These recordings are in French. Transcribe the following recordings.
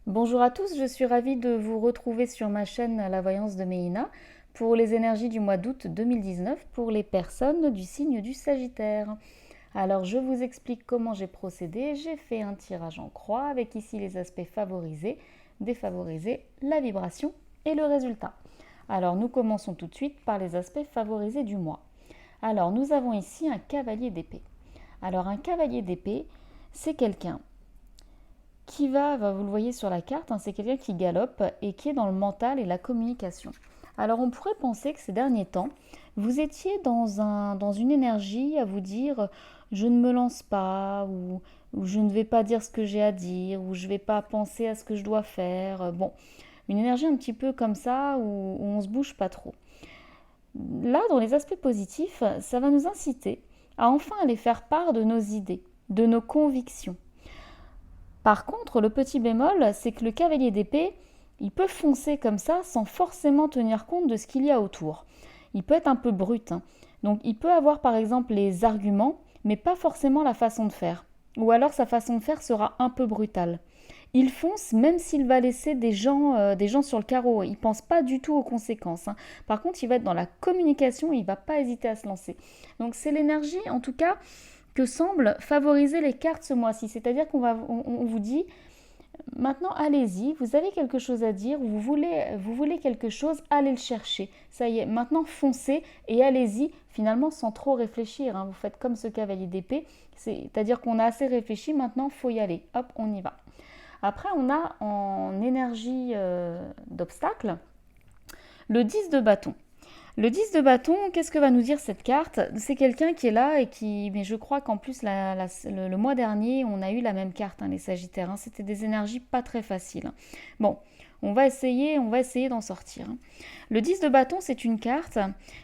Bonjour à tous, je suis ravie de vous retrouver sur ma chaîne La Voyance de Méina pour les énergies du mois d'août 2019 pour les personnes du signe du Sagittaire. Alors je vous explique comment j'ai procédé. J'ai fait un tirage en croix avec ici les aspects favorisés, défavorisés, la vibration et le résultat. Alors nous commençons tout de suite par les aspects favorisés du mois. Alors nous avons ici un cavalier d'épée. Alors un cavalier d'épée, c'est quelqu'un qui vous le voyez sur la carte, c'est quelqu'un qui galope et qui est dans le mental et la communication. Alors on pourrait penser que ces derniers temps, vous étiez dans une énergie à vous dire je ne me lance pas ou je ne vais pas dire ce que j'ai à dire ou je ne vais pas penser à ce que je dois faire. Bon, une énergie un petit peu comme ça où on ne se bouge pas trop. Là, dans les aspects positifs, ça va nous inciter à enfin aller faire part de nos idées, de nos convictions. Par contre, le petit bémol, c'est que le cavalier d'épée, il peut foncer comme ça sans forcément tenir compte de ce qu'il y a autour. Il peut être un peu brut, hein. Donc il peut avoir par exemple les arguments, mais pas forcément la façon de faire. Ou alors sa façon de faire sera un peu brutale. Il fonce même s'il va laisser des gens sur le carreau. Il ne pense pas du tout aux conséquences, hein. Par contre, il va être dans la communication, il ne va pas hésiter à se lancer. Donc c'est l'énergie, en tout cas, que semblent favoriser les cartes ce mois-ci. C'est-à-dire on vous dit, maintenant allez-y, vous avez quelque chose à dire, vous voulez quelque chose, allez le chercher. Ça y est, maintenant foncez et allez-y, finalement sans trop réfléchir, hein. Vous faites comme ce cavalier d'épée, c'est-à-dire qu'on a assez réfléchi, maintenant il faut y aller. Hop, on y va. Après, on a en énergie d'obstacle le 10 de bâton. Le 10 de bâton, qu'est-ce que va nous dire cette carte? C'est quelqu'un qui est là et qui, mais je crois qu'en plus le mois dernier, on a eu la même carte, hein, les Sagittaires, hein. C'était des énergies pas très faciles. Bon, on va essayer d'en sortir, hein. Le 10 de bâton, c'est une carte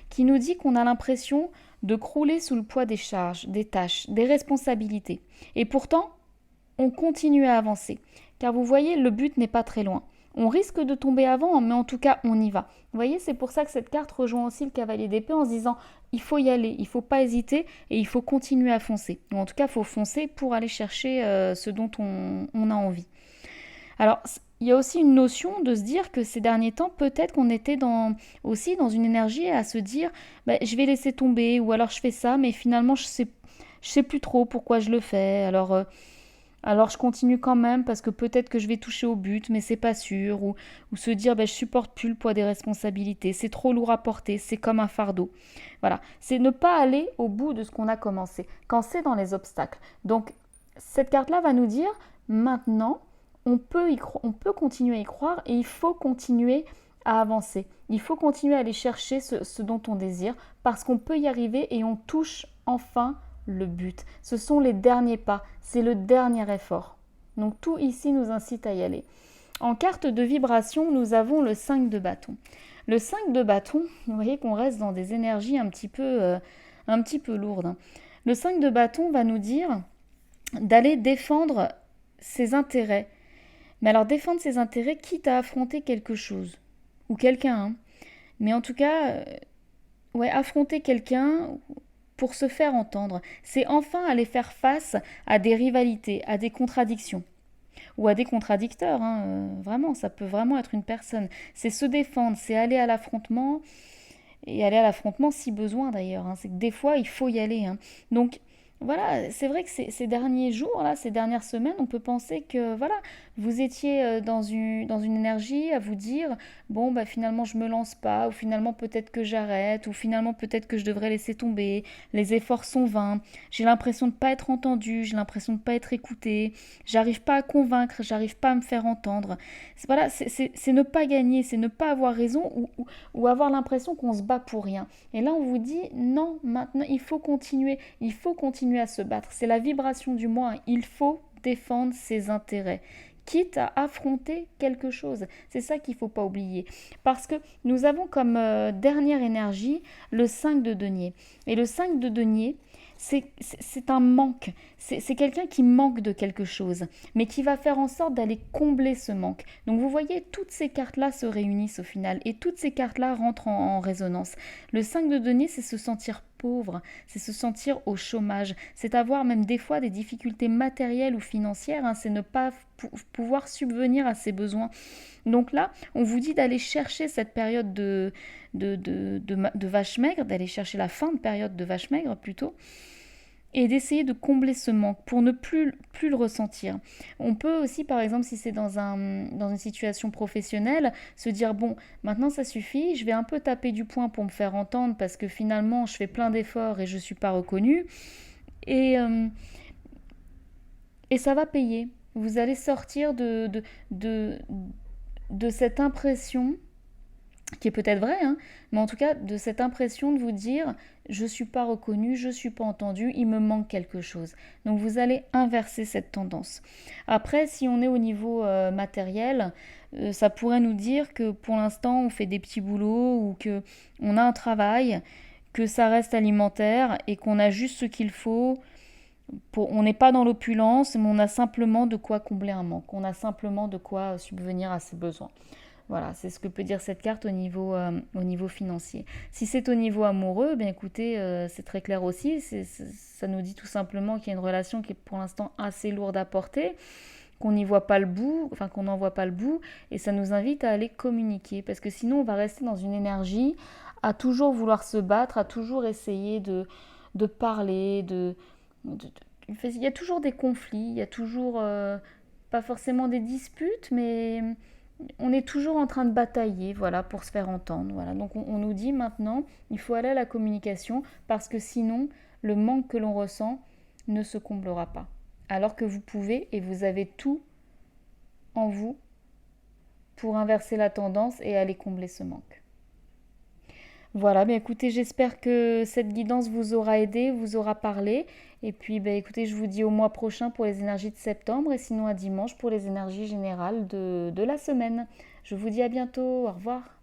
qui nous dit qu'on a l'impression de crouler sous le poids des charges, des tâches, des responsabilités. Et pourtant, on continue à avancer. Car vous voyez, le but n'est pas très loin. On risque de tomber avant, mais en tout cas, on y va. Vous voyez, c'est pour ça que cette carte rejoint aussi le cavalier d'épée en se disant il faut y aller, il ne faut pas hésiter et il faut continuer à foncer. Ou en tout cas, il faut foncer pour aller chercher ce dont on a envie. Alors, il y a aussi une notion de se dire que ces derniers temps, peut-être qu'on était aussi dans une énergie à se dire bah, je vais laisser tomber ou alors je fais ça, mais finalement, je sais plus trop pourquoi je le fais. Alors je continue quand même parce que peut-être que je vais toucher au but, mais c'est pas sûr. Ou se dire ben, je supporte plus le poids des responsabilités, c'est trop lourd à porter, c'est comme un fardeau. Voilà, c'est ne pas aller au bout de ce qu'on a commencé quand c'est dans les obstacles. Donc cette carte-là va nous dire maintenant on peut continuer à y croire et il faut continuer à avancer. Il faut continuer à aller chercher ce dont on désire parce qu'on peut y arriver et on touche enfin le but. Ce sont les derniers pas, c'est le dernier effort. Donc tout ici nous incite à y aller. En carte de vibration, nous avons le 5 de bâton. Le 5 de bâton, vous voyez qu'on reste dans des énergies un petit peu lourdes, hein. Le 5 de bâton va nous dire d'aller défendre ses intérêts. Mais alors défendre ses intérêts quitte à affronter quelque chose. Ou quelqu'un, hein. Mais en tout cas, ouais, affronter quelqu'un pour se faire entendre. C'est enfin aller faire face à des rivalités, à des contradictions. Ou à des contradicteurs, hein, vraiment, ça peut vraiment être une personne. C'est se défendre, c'est aller à l'affrontement, et aller à l'affrontement si besoin d'ailleurs, hein. C'est que des fois, il faut y aller, hein. Donc, voilà, c'est vrai que ces derniers jours, là, ces dernières semaines, on peut penser que voilà, vous étiez dans une énergie à vous dire bon bah finalement je me lance pas, ou finalement peut-être que j'arrête, ou finalement peut-être que je devrais laisser tomber, les efforts sont vains, j'ai l'impression de pas être entendu, j'ai l'impression de pas être écouté, j'arrive pas à convaincre, j'arrive pas à me faire entendre. Voilà, c'est ne pas gagner, c'est ne pas avoir raison ou avoir l'impression qu'on se bat pour rien. Et là on vous dit non, maintenant il faut continuer à se battre. C'est la vibration du moi, hein. Il faut défendre ses intérêts, quitte à affronter quelque chose. C'est ça qu'il ne faut pas oublier. Parce que nous avons comme dernière énergie le 5 de denier. Et le 5 de denier, c'est un manque. C'est quelqu'un qui manque de quelque chose, mais qui va faire en sorte d'aller combler ce manque. Donc vous voyez, toutes ces cartes-là se réunissent au final, et toutes ces cartes-là rentrent en résonance. Le 5 de denier, c'est se sentir pauvre, c'est se sentir au chômage, c'est avoir même des fois des difficultés matérielles ou financières, hein, c'est ne pas pouvoir subvenir à ses besoins. Donc là, on vous dit d'aller chercher cette période de vache maigre, d'aller chercher la fin de période de vache maigre plutôt, et d'essayer de combler ce manque pour ne plus le ressentir. On peut aussi, par exemple, si c'est dans une situation professionnelle, se dire, bon, maintenant ça suffit, je vais un peu taper du poing pour me faire entendre parce que finalement je fais plein d'efforts et je ne suis pas reconnue. Et ça va payer. Vous allez sortir de cette impression qui est peut-être vrai, hein, mais en tout cas de cette impression de vous dire je ne suis pas reconnu, je ne suis pas entendu, il me manque quelque chose. Donc vous allez inverser cette tendance. Après, si on est au niveau matériel, ça pourrait nous dire que pour l'instant on fait des petits boulots ou qu'on a un travail, que ça reste alimentaire et qu'on a juste ce qu'il faut. On n'est pas dans l'opulence, mais on a simplement de quoi combler un manque, on a simplement de quoi subvenir à ses besoins. Voilà, c'est ce que peut dire cette carte au niveau financier. Si c'est au niveau amoureux, bien écoutez, c'est très clair aussi. Ça nous dit tout simplement qu'il y a une relation qui est pour l'instant assez lourde à porter, qu'on n'y voit pas le bout, enfin qu'on n'en voit pas le bout, et ça nous invite à aller communiquer, parce que sinon on va rester dans une énergie à toujours vouloir se battre, à toujours essayer de parler, il y a toujours des conflits, il y a toujours pas forcément des disputes, mais on est toujours en train de batailler, voilà, pour se faire entendre. Voilà. Donc on nous dit maintenant, il faut aller à la communication parce que sinon, le manque que l'on ressent ne se comblera pas. Alors que vous pouvez et vous avez tout en vous pour inverser la tendance et aller combler ce manque. Voilà, bah écoutez, j'espère que cette guidance vous aura aidé, vous aura parlé. Et puis, bah écoutez, je vous dis au mois prochain pour les énergies de septembre et sinon à dimanche pour les énergies générales de la semaine. Je vous dis à bientôt, au revoir.